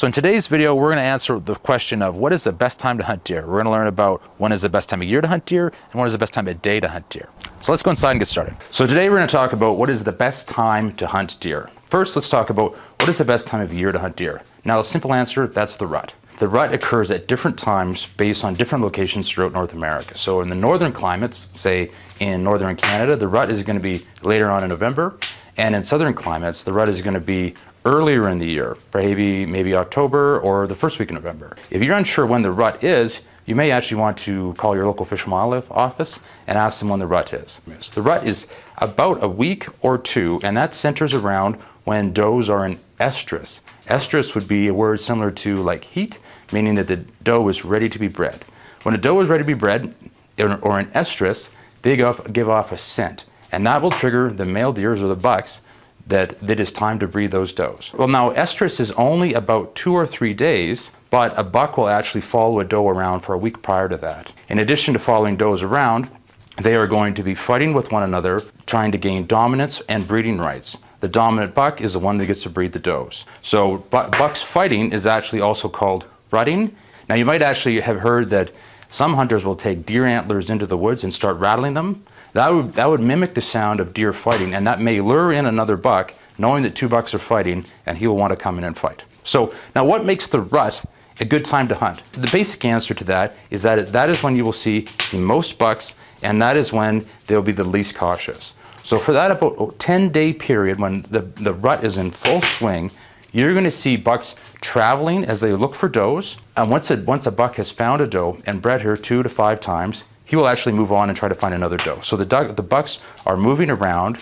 So in today's video, we're going to answer the question of what is the best time to hunt deer. We're going to learn about when is the best time of year to hunt deer and when is the best time of day to hunt deer. So let's go inside and get started. So today we're going to talk about what is the best time to hunt deer. First, let's talk about what is the best time of year to hunt deer. Now, the simple answer, that's the rut. The rut occurs at different times based on different locations throughout North America. So in the northern climates, say in northern Canada, the rut is going to be later on in November. And in southern climates, the rut is going to be earlier in the year, maybe October or the first week of November. If you're unsure when the rut is, you may actually want to call your local Fish and Wildlife office and ask them when the rut is. The rut is about a week or two, and that centers around when does are in estrus. Estrus would be a word similar to like heat, meaning that the doe is ready to be bred. When a doe is ready to be bred, or in estrus, they give off a scent, and that will trigger the male deers or the bucks that it is time to breed those does. Well, now estrus is only about 2 or 3 days, but a buck will actually follow a doe around for a week prior to that. In addition to following does around, they are going to be fighting with one another, trying to gain dominance and breeding rights. The dominant buck is the one that gets to breed the does. So bucks fighting is actually also called rutting. Now, you might actually have heard that some hunters will take deer antlers into the woods and start rattling them. That would mimic the sound of deer fighting, and that may lure in another buck, knowing that two bucks are fighting, and he will want to come in and fight. So now, what makes the rut a good time to hunt? The basic answer to that is that is when you will see the most bucks, and that is when they'll be the least cautious. So for that about 10-day period when the rut is in full swing, you're going to see bucks traveling as they look for does. And once a buck has found a doe and bred her 2 to 5 times, he will actually move on and try to find another doe. So the bucks are moving around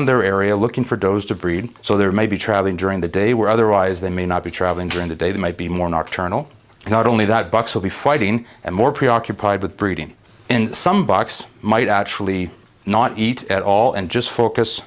their area looking for does to breed. So they may be traveling during the day, where otherwise they may not be traveling during the day. They might be more nocturnal. Not only that, bucks will be fighting and more preoccupied with breeding. And some bucks might actually not eat at all and just focus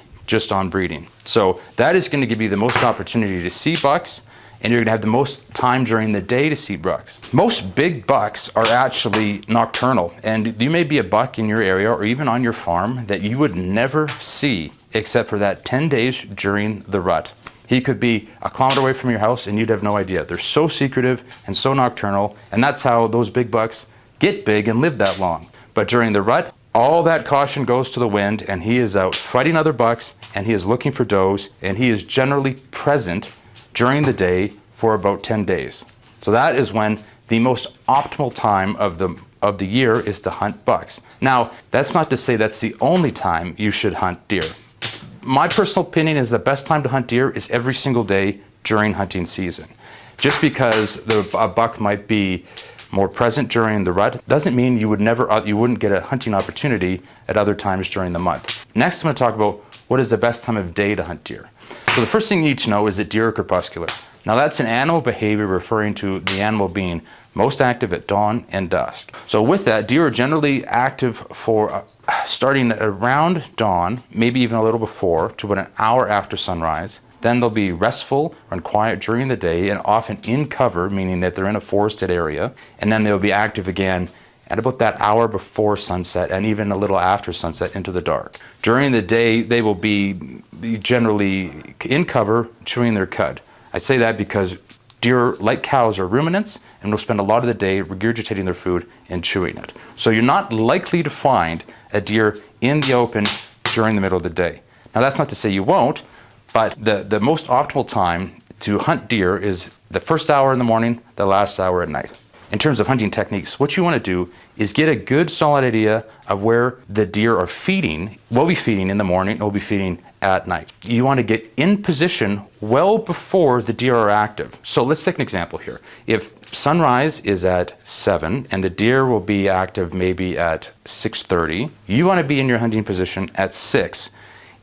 on breeding. So that is going to give you the most opportunity to see bucks, and you're going to have the most time during the day to see bucks. Most big bucks are actually nocturnal, and you may be a buck in your area or even on your farm that you would never see except for that 10 days during the rut. He could be a kilometer away from your house and you'd have no idea. They're so secretive and so nocturnal, and that's how those big bucks get big and live that long. But during the rut, all that caution goes to the wind, and he is out fighting other bucks, and he is looking for does, and he is generally present during the day for about 10 days. So that is when the most optimal time of the year is to hunt bucks. Now, that's not to say that's the only time you should hunt deer. My personal opinion is the best time to hunt deer is every single day during hunting season. Just because a buck might be more present during the rut doesn't mean you wouldn't get a hunting opportunity at other times during the month. Next, I'm going to talk about what is the best time of day to hunt deer. So the first thing you need to know is that deer are crepuscular. Now, that's an animal behavior referring to the animal being most active at dawn and dusk. So with that, deer are generally active for starting around dawn, maybe even a little before, to about an hour after sunrise. Then they'll be restful and quiet during the day and often in cover, meaning that they're in a forested area. And then they'll be active again at about that hour before sunset and even a little after sunset into the dark. During the day, they will be generally in cover, chewing their cud. I say that because deer, like cows, are ruminants and will spend a lot of the day regurgitating their food and chewing it. So you're not likely to find a deer in the open during the middle of the day. Now, that's not to say you won't, but the most optimal time to hunt deer is the first hour in the morning, the last hour at night. In terms of hunting techniques, what you want to do is get a good solid idea of where the deer are feeding. Will be feeding in the morning, will be feeding at night. You want to get in position well before the deer are active. So let's take an example here. If sunrise is at 7 and the deer will be active maybe at 6:30, you want to be in your hunting position at 6.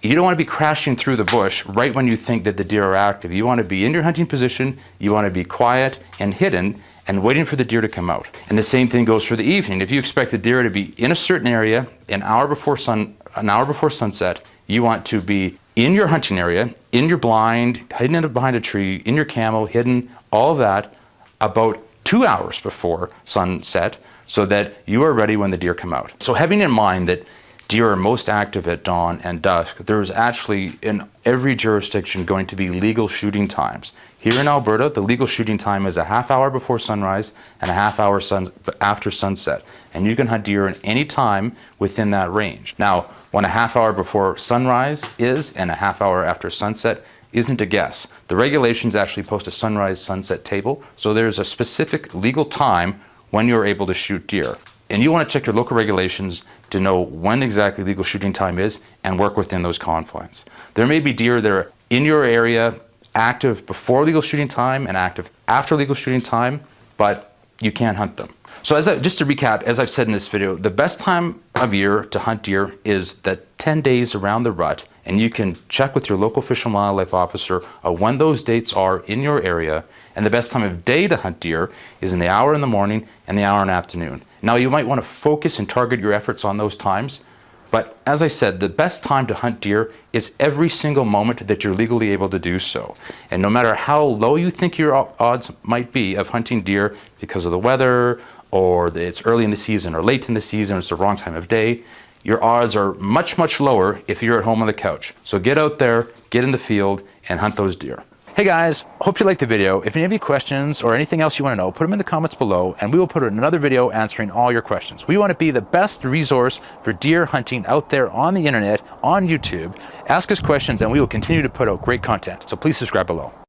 You don't want to be crashing through the bush right when you think that the deer are active. You want to be in your hunting position, you want to be quiet and hidden and waiting for the deer to come out. And the same thing goes for the evening. If you expect the deer to be in a certain area an hour before sunset, you want to be in your hunting area, in your blind, hidden behind a tree, in your camo, hidden, all of that, about 2 hours before sunset, so that you are ready when the deer come out. So having in mind that deer are most active at dawn and dusk, there's actually in every jurisdiction going to be legal shooting times. Here in Alberta, the legal shooting time is a half hour before sunrise and a half hour after sunset. And you can hunt deer in any time within that range. Now, when a half hour before sunrise is and a half hour after sunset isn't a guess. The regulations actually post a sunrise sunset table, so there's a specific legal time when you're able to shoot deer. And you want to check your local regulations to know when exactly legal shooting time is and work within those confines. There may be deer that are in your area active before legal shooting time and active after legal shooting time, but you can't hunt them. So just to recap, as I've said in this video, the best time of year to hunt deer is the 10 days around the rut, and you can check with your local Fish and Wildlife officer when those dates are in your area. And the best time of day to hunt deer is in the hour in the morning and the hour in the afternoon. Now you might want to focus and target your efforts on those times, but as I said, the best time to hunt deer is every single moment that you're legally able to do so. And no matter how low you think your odds might be of hunting deer because of the weather, or it's early in the season or late in the season, or it's the wrong time of day, your odds are much, much lower if you're at home on the couch. So get out there, get in the field, and hunt those deer. Hey guys, hope you liked the video. If you have any questions or anything else you want to know, put them in the comments below and we will put another video answering all your questions. We want to be the best resource for deer hunting out there on the internet, on YouTube. Ask us questions and we will continue to put out great content. So please subscribe below.